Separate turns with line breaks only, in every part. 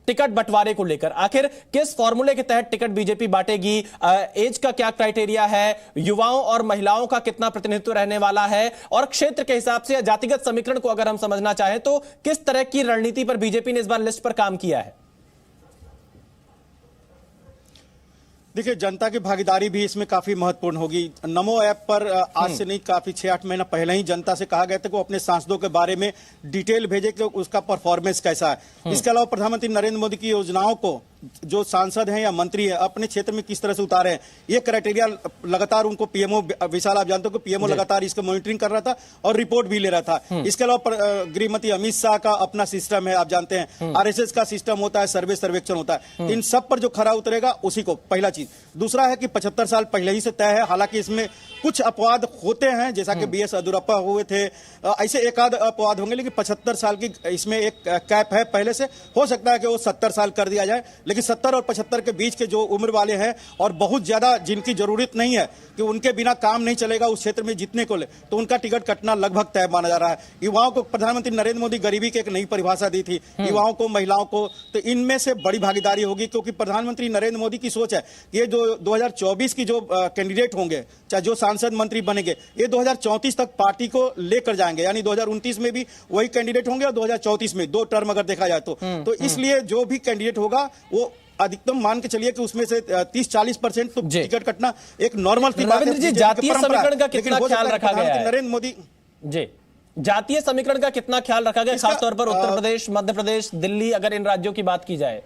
Ticket बंटवारे को लेकर आखिर किस फॉर्मूले के तहत टिकट बीजेपी बांटेगी, एज का क्या क्राइटेरिया है, युवाओं और महिलाओं का कितना प्रतिनिधित्व रहने वाला है, और क्षेत्र के हिसाब से या जातिगत समीकरण को अगर हम समझना चाहें तो किस तरह की रणनीति पर बीजेपी ने इस बार लिस्ट पर काम किया है?
देखिए, जनता की भागीदारी भी इसमें काफी महत्वपूर्ण होगी। नमो ऐप पर आज से नहीं, काफी 6-8 महीना पहले ही जनता से कहा गया था कि वो अपने सांसदों के बारे में डिटेल भेजे कि उसका परफॉर्मेंस कैसा है। इसके अलावा प्रधानमंत्री नरेंद्र मोदी की योजनाओं को जो सांसद हैं या मंत्री हैं अपने क्षेत्र में किस तरह से उतारे हैं, ये क्राइटेरिया लगातार उनको पीएमओ, विशाल आप जानते हो कि पीएमओ लगातार इसका मॉनिटरिंग कर रहा था और रिपोर्ट भी ले रहा था। इसके अलावा गृहमंत्री अमित शाह का अपना सिस्टम है, आप जानते हैं आरएसएस का सिस्टम होता है, सर्वेक्षण होता है। इन सब पर जो खरा उतरेगा उसी को पहला चीज। दूसरा है कि 75 साल पहले ही से तय है, हालांकि इसमें कुछ अपवाद होते हैं, जैसा कि बीएस अदुरप्पा हुए थे, ऐसे एक आध अपवाद होंगे, लेकिन 75 साल की इसमें एक कैप है पहले से। हो सकता है कि वो 70 साल कर दिया जाए, लेकिन 70 और 75 के बीच के जो उम्र वाले हैं और बहुत ज्यादा जिनकी जरूरत नहीं है कि उनके बिना काम नहीं चलेगा उस क्षेत्र में जितने को ले, तो उनका टिकट कटना लगभग तय माना जा रहा है। युवाओं को प्रधानमंत्री नरेंद्र मोदी गरीबी की एक नई परिभाषा दी थी, युवाओं को, महिलाओं को, तो इनमें से बड़ी भागीदारी होगी, क्योंकि प्रधानमंत्री नरेंद्र मोदी की सोच है कि ये जो 2024 की जो कैंडिडेट होंगे, चाहे जो सांसद मंत्री बनेंगे, ये 2034 तक पार्टी को लेकर जाएंगे, यानी 2029 में भी वही कैंडिडेट होंगे और 2034 में 2 टर्म अगर देखा जाए तो इसलिए जो भी कैंडिडेट होगा वो अधिकतम मान के चलिए कि उसमें से 30-40% तो टिकट कटना एक नॉर्मल सी बात है।
रविंद्र जी, जातीय समीकरण का कितना ख्याल रखा गया है?
नरेंद्र मोदी जी,
जातीय समीकरण का कितना ख्याल रखा गया, खासतौर पर उत्तर प्रदेश, मध्य प्रदेश, दिल्ली, अगर इन राज्यों की बात की जाए?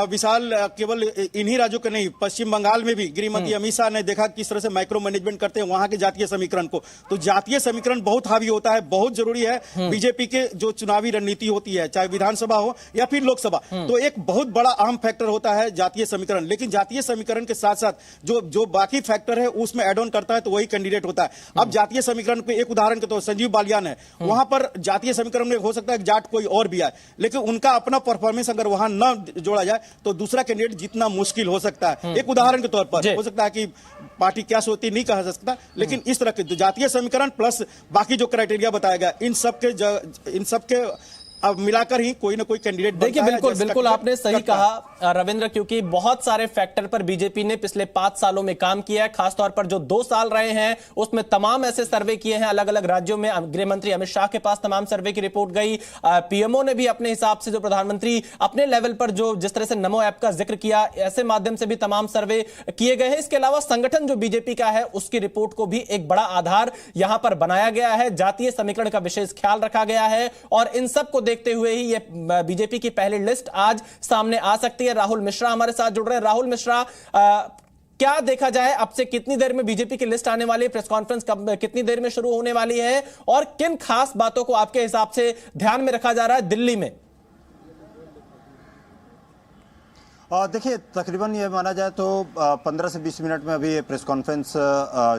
विशाल, केवल इन्हीं राज्यों के नहीं, पश्चिम बंगाल में भी गृहमंत्री अमित शाह ने देखा किस तरह से माइक्रो मैनेजमेंट करते हैं वहां के जातीय समीकरण को। तो जातीय समीकरण बहुत हावी होता है, बहुत जरूरी है बीजेपी के जो चुनावी रणनीति होती है, चाहे विधानसभा हो या फिर लोकसभा, तो एक बहुत बड़ा अहम फैक्टर होता है जातीय समीकरण। लेकिन जातीय समीकरण के साथ साथ जो बाकी फैक्टर है उसमें एड ऑन करता है तो वही कैंडिडेट होता है। अब जातीय समीकरण पे एक उदाहरण के तौर संजीव बालियान है, वहां पर जातीय समीकरण में हो सकता है जाट कोई और भी आए, लेकिन उनका अपना परफॉर्मेंस अगर वहां न जोड़ा जाए तो दूसरा कैंडिडेट जितना मुश्किल हो सकता है। एक उदाहरण के तौर पर हो सकता है कि पार्टी क्या सोचती नहीं कह सकता, लेकिन इस तरह के जातीय समीकरण प्लस बाकी जो क्राइटेरिया बताया गया, इन सबके अब मिलाकर ही कोई ना कोई कैंडिडेट बनता है।
देखिए, बिल्कुल आपने सही कहा रविंद्र, क्योंकि बहुत सारे फैक्टर पर बीजेपी ने पिछले 5 सालों में काम किया है। खासतौर पर जो 2 साल रहे हैं उसमें तमाम ऐसे सर्वे किए हैं अलग अलग राज्यों में। गृह मंत्री अमित शाह के पास तमाम सर्वे की रिपोर्ट गई, पीएमओ ने भी अपने हिसाब से, जो प्रधानमंत्री अपने लेवल पर जो जिस तरह से नमो ऐप का जिक्र किया, ऐसे माध्यम से भी तमाम सर्वे किए गए हैं। इसके अलावा संगठन जो बीजेपी का है उसकी रिपोर्ट को भी एक बड़ा आधार यहां पर बनाया गया है। जातीय समीकरण का विशेष ख्याल रखा गया है और इन सबको देखते हुए ही ये बीजेपी की पहली लिस्ट आज सामने आ सकती है। राहुल मिश्रा हमारे साथ जुड़ रहे हैं। राहुल मिश्रा, क्या देखा जाए, अब से कितनी देर में बीजेपी की लिस्ट आने वाली है, प्रेस कॉन्फ्रेंस कब, कितनी देर में शुरू होने वाली है, और किन खास बातों को आपके हिसाब से ध्यान में रखा जा रहा है दिल्ली में?
देखिए, तकरीबन ये माना जाए तो 15 से 20 मिनट में अभी ये प्रेस कॉन्फ्रेंस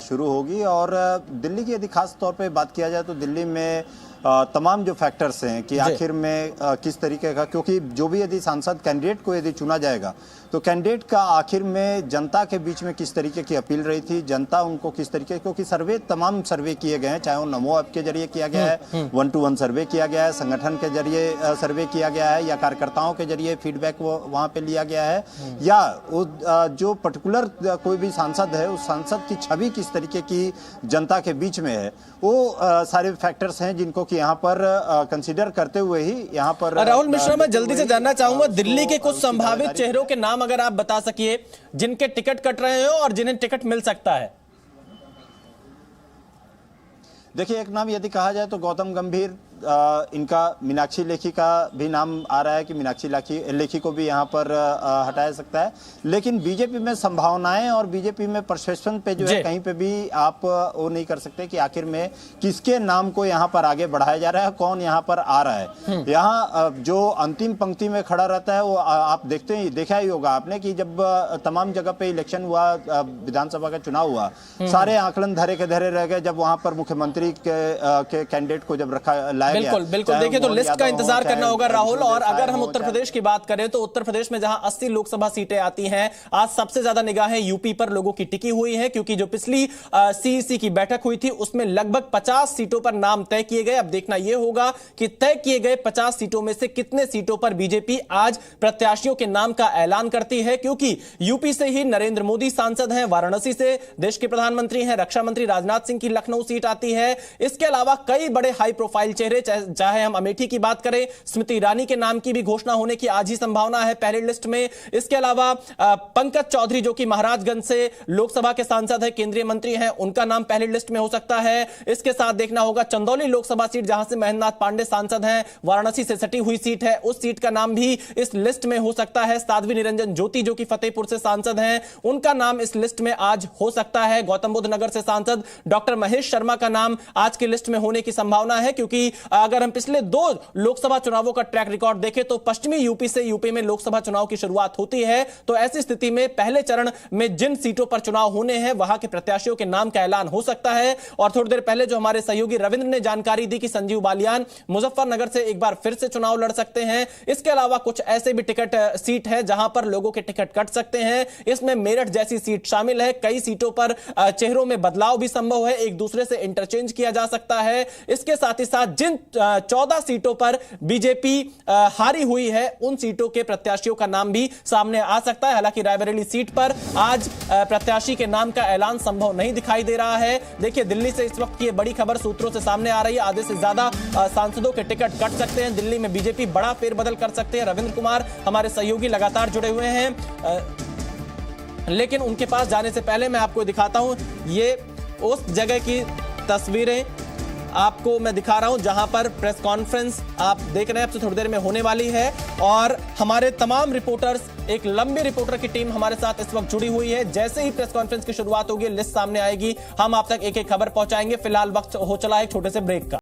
शुरू होगी। और दिल्ली की यदि खास तौर पे बात किया जाए तो दिल्ली में तमाम जो फैक्टर्स हैं कि आखिर में किस तरीके का, क्योंकि जो भी यदि सांसद कैंडिडेट को यदि चुना जाएगा तो कैंडिडेट का आखिर में जनता के बीच में किस तरीके की अपील रही थी, जनता उनको किस तरीके, क्योंकि तमाम सर्वे किए गए हैं, चाहे वो नमो ऐप के जरिए किया गया है, 1-to-1 सर्वे किया गया है, संगठन के जरिए सर्वे किया गया है, या कार्यकर्ताओं के जरिए फीडबैक वो वहाँ पे लिया गया है, या जो पर्टिकुलर कोई भी सांसद है उस सांसद की छवि किस तरीके की जनता के बीच में है, वो सारे फैक्टर्स हैं जिनको कि यहाँ पर कंसीडर करते हुए ही यहाँ पर।
राहुल मिश्रा, मैं जल्दी से जानना चाहूंगा दिल्ली के कुछ संभावित चेहरों के नाम अगर आप बता सकिए जिनके टिकट कट रहे हो और जिन्हें टिकट मिल सकता है।
देखिए, एक नाम यदि कहा जाए तो गौतम गंभीर, इनका मीनाक्षी लेखी का भी नाम आ रहा है कि मीनाक्षी लेखी को भी यहाँ पर हटाया सकता है। लेकिन बीजेपी में संभावनाएं और बीजेपी में परसेप्शन पे जो है कहीं पे भी आप वो नहीं कर सकते कि आखिर में किसके नाम को यहाँ पर आगे बढ़ाया जा रहा है, कौन यहाँ पर आ रहा है। यहाँ जो अंतिम पंक्ति में खड़ा रहता है वो आप देखा ही होगा आपने कि जब तमाम जगह पे इलेक्शन हुआ, विधानसभा का चुनाव हुआ, सारे आंकलन धरे के धरे रह गए। जब वहां पर मुख्यमंत्री के कैंडिडेट को जब रखा बनाया गया।
बिल्कुल बिल्कुल, देखिए तो लिस्ट का इंतजार करना होगा राहुल। और अगर हम उत्तर प्रदेश की बात करें तो उत्तर प्रदेश में जहां 80 लोकसभा सीटें आती हैं, आज सबसे ज्यादा निगाहें यूपी पर लोगों की टिकी हुई है, क्योंकि जो पिछली सीईसी की बैठक हुई थी उसमें लगभग 50 सीटों पर नाम तय किए गए। अब देखना यह होगा कि तय किए गए 50 सीटों में से कितने सीटों पर बीजेपी आज प्रत्याशियों के नाम का ऐलान करती है, क्योंकि यूपी से ही नरेंद्र मोदी सांसद हैं, वाराणसी से देश के प्रधानमंत्री हैं, रक्षा मंत्री राजनाथ सिंह की लखनऊ सीट आती है। इसके अलावा कई बड़े हाई प्रोफाइल चेहरे, चाहे हम अमेठी की बात करें, स्मृति ईरानी के नाम की भी घोषणा होने की आज ही संभावना है पहले लिस्ट में। इसके अलावा पंकज चौधरी जो कि महाराजगंज से लोकसभा के सांसद है, केंद्रीय मंत्री हैं, उनका नाम पहले लिस्ट में हो सकता है। इसके साथ देखना होगा चंदौली लोकसभा सीट जहां से महेंद्रनाथ पांडे सांसद हैं, वाराणसी से सटी हुई सीट है, उस सीट का नाम भी इस लिस्ट में हो सकता है। साध्वी निरंजन ज्योति जो कि फतेहपुर से सांसद हैं, उनका नाम इस लिस्ट में आज हो सकता है। गौतम बुद्ध नगर से सांसद डॉक्टर महेश शर्मा का नाम आज की लिस्ट में होने की संभावना है, क्योंकि अगर हम पिछले 2 लोकसभा चुनावों का ट्रैक रिकॉर्ड देखें तो पश्चिमी यूपी से यूपी में लोकसभा चुनाव की शुरुआत होती है। तो ऐसी स्थिति में पहले चरण में जिन सीटों पर चुनाव होने हैं वहां के प्रत्याशियों के नाम का ऐलान हो सकता है। और थोड़ी देर पहले जो हमारे सहयोगी रविंद्र ने जानकारी दी कि संजीव बालियान मुजफ्फरनगर से एक बार फिर से चुनाव लड़ सकते हैं। इसके अलावा कुछ ऐसे भी टिकट सीट है जहां पर लोगों के टिकट कट सकते हैं, इसमें मेरठ जैसी सीट शामिल है। कई सीटों पर चेहरों में बदलाव भी संभव है, एक दूसरे से इंटरचेंज किया जा सकता है। इसके साथ ही साथ जिन 14 सीटों पर बीजेपी हारी हुई है उन सीटों के प्रत्याशियों का नाम भी सामने आ सकता है। हालांकि रायबरेली सीट पर आज प्रत्याशी के नाम का ऐलान संभव नहीं दिखाई दे रहा है। देखिए दिल्ली से इस वक्त की बड़ी खबर सूत्रों से सामने आ रही है, आधे से ज्यादा सांसदों के टिकट कट सकते हैं, दिल्ली में बीजेपी बड़ा फेरबदल कर सकते हैं। रविंद्र कुमार हमारे सहयोगी लगातार जुड़े हुए हैं, लेकिन उनके पास जाने से पहले मैं आपको दिखाता हूं, ये उस जगह की तस्वीरें आपको मैं दिखा रहा हूं जहां पर प्रेस कॉन्फ्रेंस आप देख रहे हैं अब से थोड़ी देर में होने वाली है। और हमारे तमाम रिपोर्टर्स, एक लंबी रिपोर्टर की टीम हमारे साथ इस वक्त जुड़ी हुई है। जैसे ही प्रेस कॉन्फ्रेंस की शुरुआत होगी, लिस्ट सामने आएगी, हम आप तक एक एक खबर पहुंचाएंगे। फिलहाल वक्त हो चला है एक छोटे से ब्रेक का।